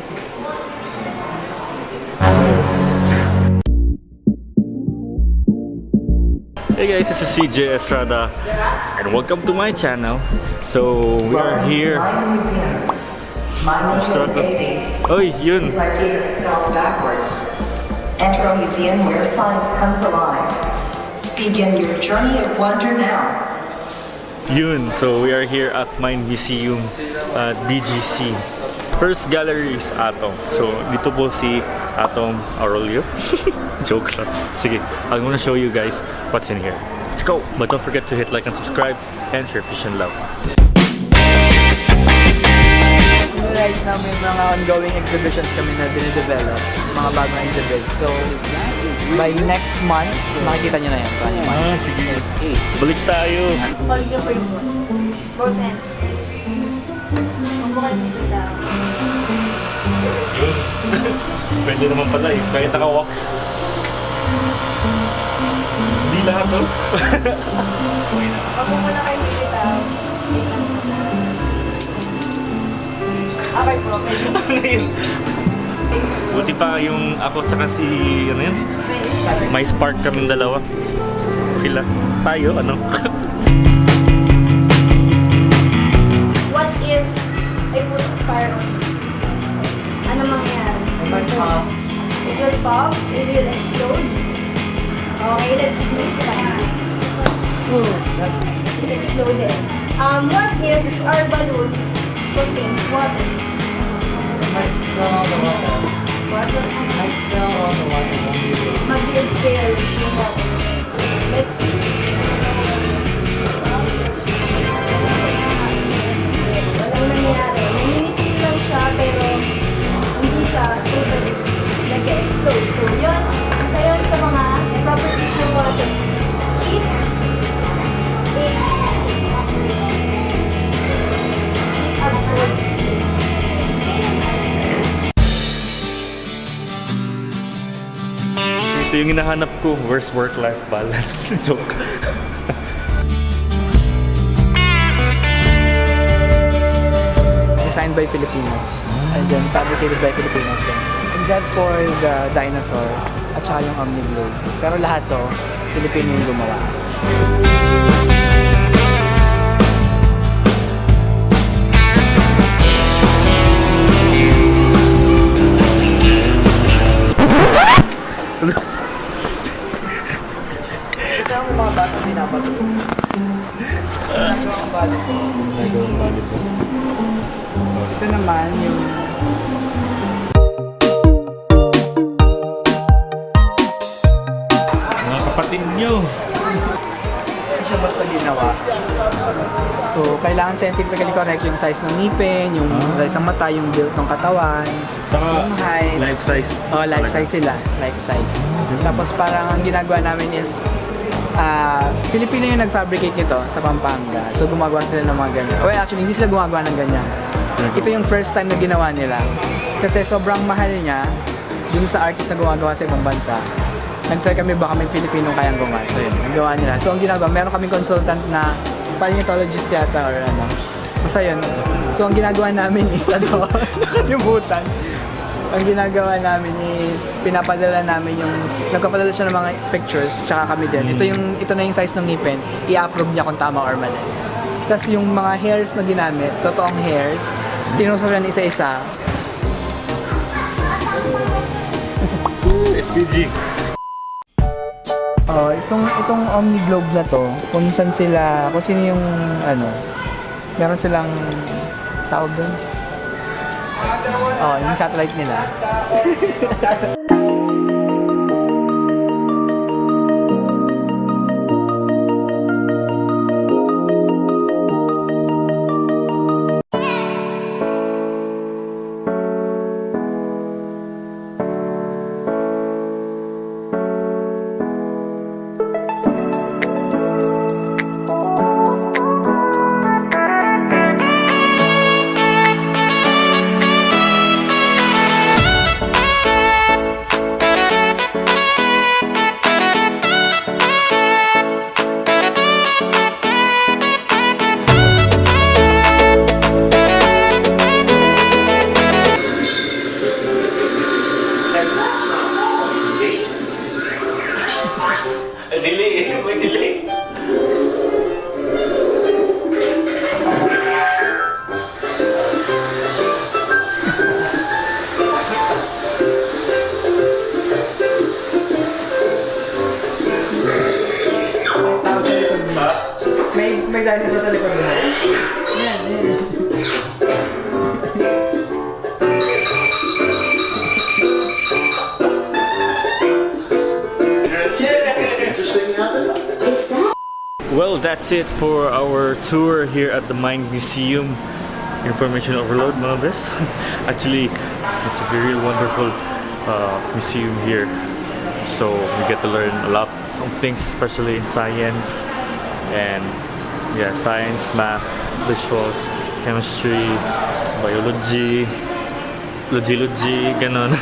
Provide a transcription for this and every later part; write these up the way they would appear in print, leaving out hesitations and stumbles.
Hey guys, this is CJ Estrada and welcome to my channel. So we are here. My name is Katie. Oy, yun. These ideas spelled backwards. Enter a museum where science comes alive. Begin your journey of wonder now. Yun. So we are here at Mind Museum at BGC. First gallery is Atom. So dito po si Atom Aurelio. Joke lang. Sige, I'm gonna show you guys what's in here. Let's go! But don't forget to hit like and subscribe and share peace and love. Right now may mga ongoing exhibitions kami na dinidevelop, mga bagong exhibit. So, by next month, makikita nyo na yan. Sige. Balik tayo. Hold your both hands. Mabuhay dito daw. Yun. Pwede naman pala eh. Kahit naka-wax. Hindi lahat no? Pag muna kayo dito daw. Okay bro, medyo. Buti pa yung ako tsaka si ano yun? May spark kaming dalawa. Sila. Tayo, ano? What if I put fire on it? Ano mangyayari? It will pop, it will explode. Okay, let's mix it up. It exploded. What if our balloon contains water? Might smell all the water. Water? Might smell all the water. Mag-spill yung water. Let's see. Walang nangyari. Nangingitim lang siya pero hindi siya totally nag-explode. So yun, isa yun sa mga properties ng water. It absorbs heat. Ito yung hinahanap ko. Where's work-life balance? Joke. Designed by Filipinos. And then fabricated by Filipinos din. Except for the dinosaur at saka yung Omni Globe. Pero lahat to, Filipino yung gumawa. Ito ang mga bata pinapatulog. Nagawang volleyball. Ito naman yung Mga kapatid nyo. siya basta ginawa. So, kailangan scientifically correct yung size ng ngipin, yung size ng mata, yung build ng katawan, Saka yung height. life size. Oh, life size sila. Life size. Tapos parang ang ginagawa namin is Filipino yung nag-fabricate nito sa Pampanga. So gumagawa sila ng mga ganyan. Well, actually, hindi sila gumagawa ng ganyan. Ito yung first time na ginawa nila. Kasi sobrang mahal niya dun sa artist na gumagawa sa ibang bansa. Nag-try kami baka may Filipino kayang gumawa. So yun, nagawa nila. So ang ginagawa, meron kaming consultant na paleontologist yata or ano. Basta yun. So ang ginagawa namin is ano, yung butan. Ang ginagawa namin is pinapadala namin yung nagpapadala siya ng mga pictures tsaka kami din. Ito na yung size ng ngipin. I-approve niya kung tama or mali. Tapos yung mga hairs na ginamit, totoong hairs, tinusok yan isa-isa. SPG. Oh, itong Omni Globe na to, kung sino yung ano, meron silang tawag doon. Oh, yung satellite nila. dinosaur sa likod mo. Yan, yan. Well, that's it for our tour here at the Mind Museum. Information overload, mga best. Actually, it's a very wonderful museum here. So we get to learn a lot of things, especially in science and yeah, science, math, visuals, chemistry, biology, logy, ganon.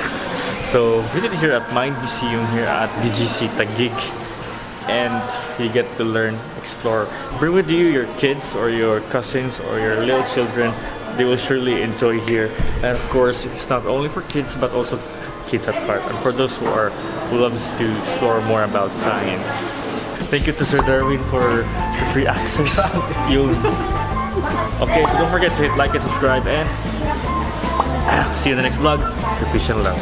So visit here at Mind Museum here at BGC Taguig, and you get to learn, explore. Bring with you your kids or your cousins or your little children. They will surely enjoy here. And of course, it's not only for kids but also kids at heart, and for those who loves to explore more about science. Thank you to Sir Darwin for the free access. Yun. Okay, so don't forget to hit like and subscribe, and see you in the next vlog. Your peace and love.